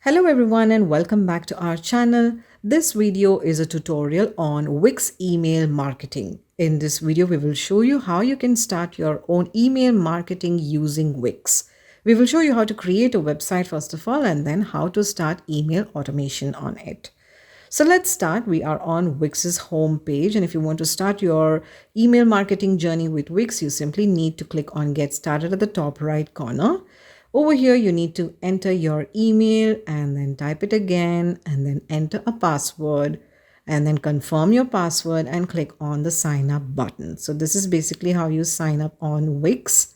Hello everyone and welcome back to our channel. This video is a tutorial on Wix email marketing. In this video, we will show you how you can start your own email marketing using Wix. We will show you how to create a website first of all and then how to start email automation on it. So let's start. We are on Wix's home page, and if you want to start your email marketing journey with Wix, you simply need to click on Get Started at the top right corner. Over here, you need to enter your email and then type it again and then enter a password and then confirm your password and click on the sign up button. So this is basically how you sign up on Wix.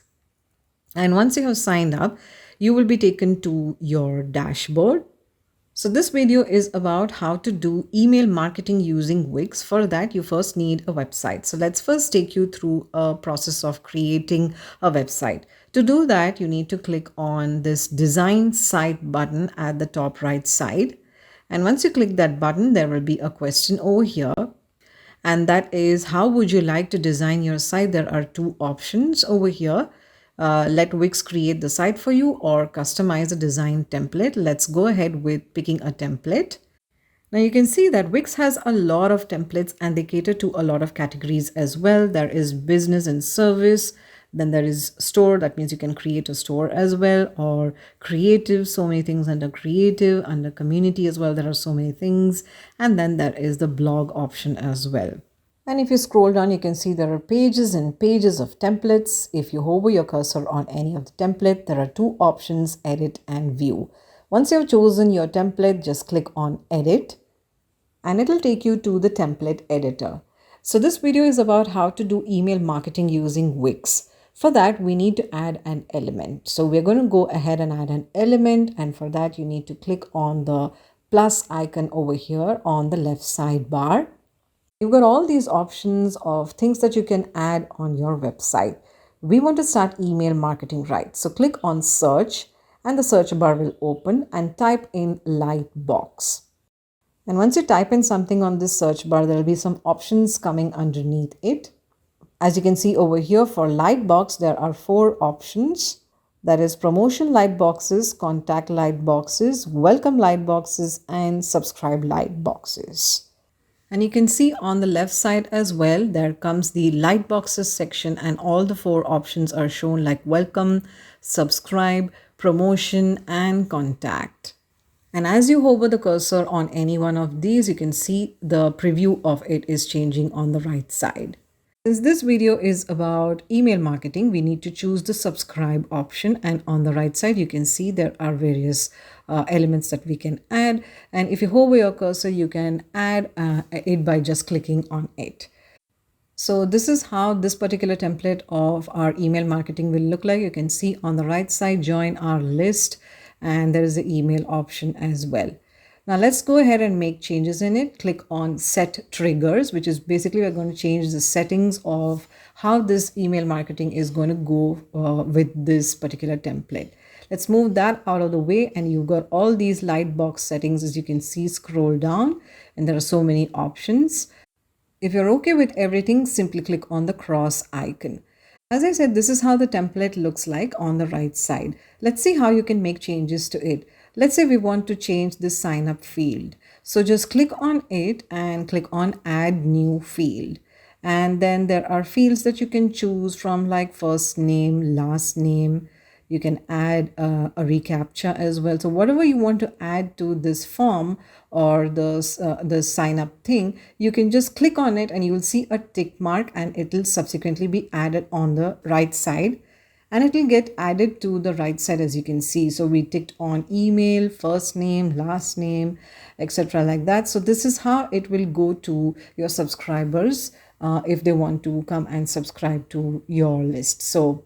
And once you have signed up, you will be taken to your dashboard. So this video is about how to do email marketing using Wix. For that, you first need a website. So let's first take you through a process of creating a website. To do that, you need to click on this design site button at the top right side. And once you click that button, there will be a question over here. And that is, how would you like to design your site? There are two options over here. Let Wix create the site for you or customize a design template. Let's go ahead with picking a template. Now you can see that Wix has a lot of templates and they cater to a lot of categories as well. There is business and service. Then there is store. That means you can create a store as well, or creative. So many things under creative, under community as well. There are so many things. And then there is the blog option as well. And if you scroll down, you can see there are pages and pages of templates. If you hover your cursor on any of the template, there are two options, edit and view. Once you've chosen your template, just click on edit and it'll take you to the template editor. So this video is about how to do email marketing using Wix. For that, we need to add an element. So we're going to go ahead and add an element. And for that, you need to click on the plus icon over here on the left sidebar. You've got all these options of things that you can add on your website. We want to start email marketing right. So click on search and the search bar will open and type in Lightbox. And once you type in something on this search bar, there will be some options coming underneath it. As you can see over here for Lightbox, there are 4 options. That is promotion Lightboxes, contact Lightboxes, welcome Lightboxes, and subscribe Lightboxes. And you can see on the left side as well, there comes the Lightboxes section and all the 4 options are shown like welcome, subscribe, promotion, and contact. And as you hover the cursor on any one of these, you can see the preview of it is changing on the right side. Since this video is about email marketing, we need to choose the subscribe option, and on the right side you can see there are various elements that we can add, and if you hover your cursor you can add it by just clicking on it. So this is how this particular template of our email marketing will look like. You can see on the right side, join our list, and there is the email option as well. Now let's go ahead and make changes in it. Click on set triggers, which is basically we're going to change the settings of how this email marketing is going to go with this particular template. Let's move that out of the way, and you've got all these Lightbox settings. As you can see, scroll down and there are so many options. If you're okay with everything, simply click on the cross icon. As I said, this is how the template looks like on the right side. Let's see how you can make changes to it. Let's say we want to change the sign up field. So just click on it and click on add new field. And then there are fields that you can choose from, like first name, last name. You can add a reCAPTCHA as well. So whatever you want to add to this form or the sign up thing, you can just click on it and you will see a tick mark and it will subsequently be added on the right side. And it will get added to the right side, as you can see. So we ticked on email, first name, last name, etc. like that. So this is how it will go to your subscribers if they want to come and subscribe to your list. So,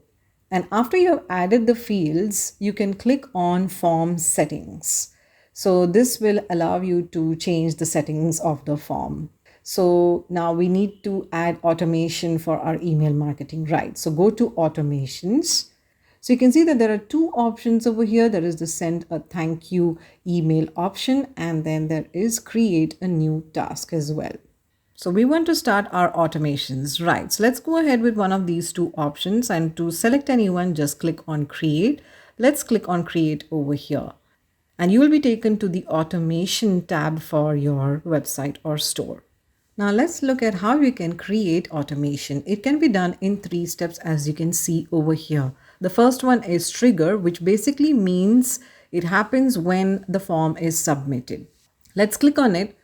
and after you have added the fields, you can click on form settings. So this will allow you to change the settings of the form. So now we need to add automation for our email marketing, right? So go to automations. So you can see that there are 2 options over here. There is the send a thank you email option, and then there is create a new task as well. So we want to start our automations, right? So let's go ahead with one of these 2 options, and to select anyone, just click on create. Let's click on create over here. and you will be taken to the automation tab for your website or store. Now let's look at how you can create automation. It can be done in 3 steps as you can see over here. The first one is trigger, which basically means it happens when the form is submitted. Let's click on it.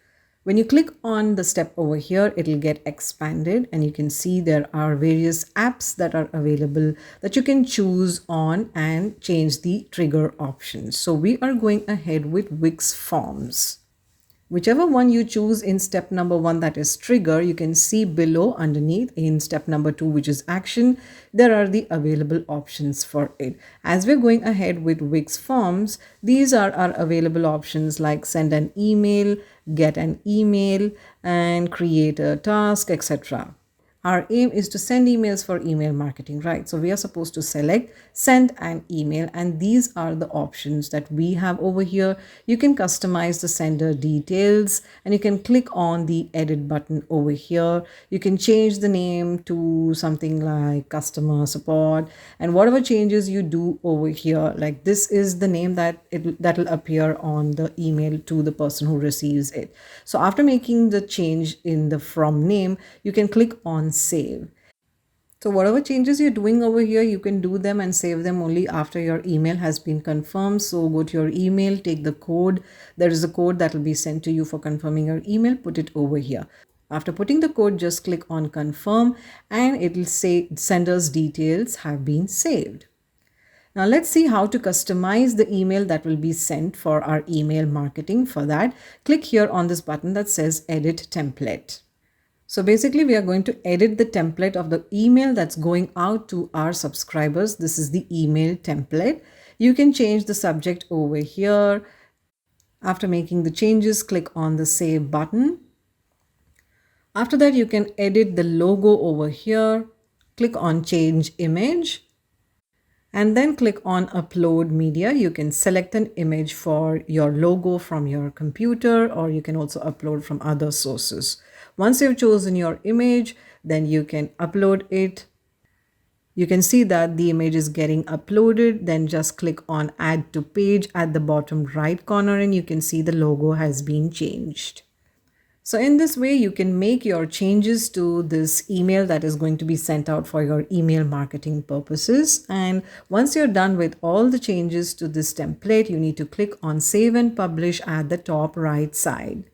When you click on the step over here, it will get expanded and you can see there are various apps that are available that you can choose on and change the trigger options. So we are going ahead with Wix Forms. Whichever one you choose in step number 1, that is trigger, you can see below underneath in step number 2, which is action, there are the available options for it. As we're going ahead with Wix Forms, these are our available options like send an email, get an email, and create a task, etc. Our aim is to send emails for email marketing, right? So we are supposed to select send an email, and these are the options that we have over here. You can customize the sender details and you can click on the edit button over here. You can change the name to something like customer support, and whatever changes you do over here, like this is the name that will appear on the email to the person who receives it. So after making the change in the from name, you can click on save. So whatever changes you're doing over here, you can do them and save them only after your email has been confirmed. So go to your email, take the code. There is a code that will be sent to you for confirming your email. Put it over here. After putting the code, just click on confirm and it will say sender's details have been saved. Now let's see how to customize the email that will be sent for our email marketing. For that, click here on this button that says edit template. So basically we are going to edit the template of the email that's going out to our subscribers. This is the email template. You can change the subject over here. After making the changes, click on the save button. After that, you can edit the logo over here. Click on change image and then click on upload media. You can select an image for your logo from your computer, or you can also upload from other sources. Once you've chosen your image, then you can upload it. You can see that the image is getting uploaded. Then just click on add to page at the bottom right corner and you can see the logo has been changed. So in this way, you can make your changes to this email that is going to be sent out for your email marketing purposes. And once you're done with all the changes to this template, you need to click on save and publish at the top right side.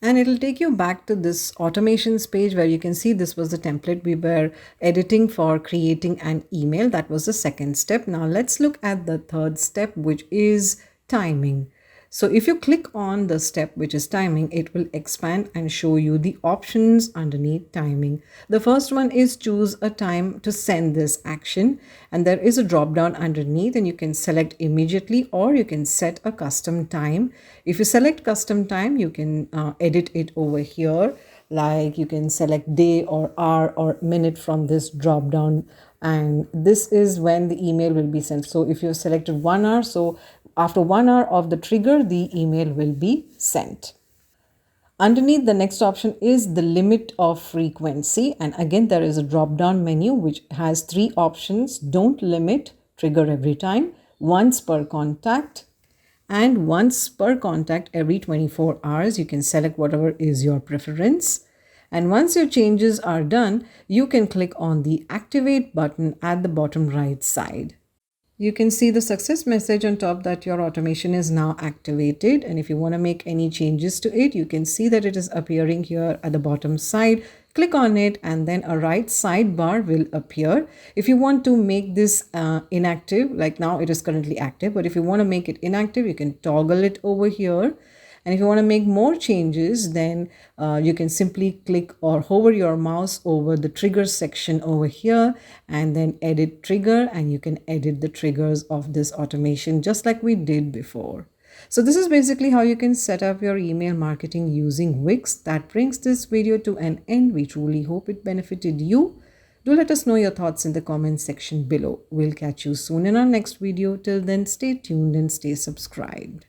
And it'll take you back to this automations page where you can see this was the template we were editing for creating an email. That was the second step. Now let's look at the third step, which is timing. So if you click on the step which is timing, it will expand and show you the options underneath timing. The first one is choose a time to send this action, and there is a drop down underneath and you can select immediately or you can set a custom time. If you select custom time, you can edit it over here, like you can select day or hour or minute from this drop down, and this is when the email will be sent. So if you selected 1 hour, so after 1 hour of the trigger, the email will be sent. Underneath, the next option is the limit of frequency. And again, there is a drop down menu which has 3 options. Don't limit, trigger every time, once per contact, and once per contact every 24 hours. You can select whatever is your preference. And once your changes are done, you can click on the activate button at the bottom right side. You can see the success message on top that your automation is now activated. And if you want to make any changes to it, you can see that it is appearing here at the bottom side. Click on it and then a right sidebar will appear. If you want to make this inactive, like now it is currently active, but if you want to make it inactive, you can toggle it over here. And if you want to make more changes, then you can simply click or hover your mouse over the trigger section over here and then edit trigger, and you can edit the triggers of this automation just like we did before. So this is basically how you can set up your email marketing using Wix. That brings this video to an end. We truly hope it benefited you. Do let us know your thoughts in the comment section below. We'll catch you soon in our next video. Till then, stay tuned and stay subscribed.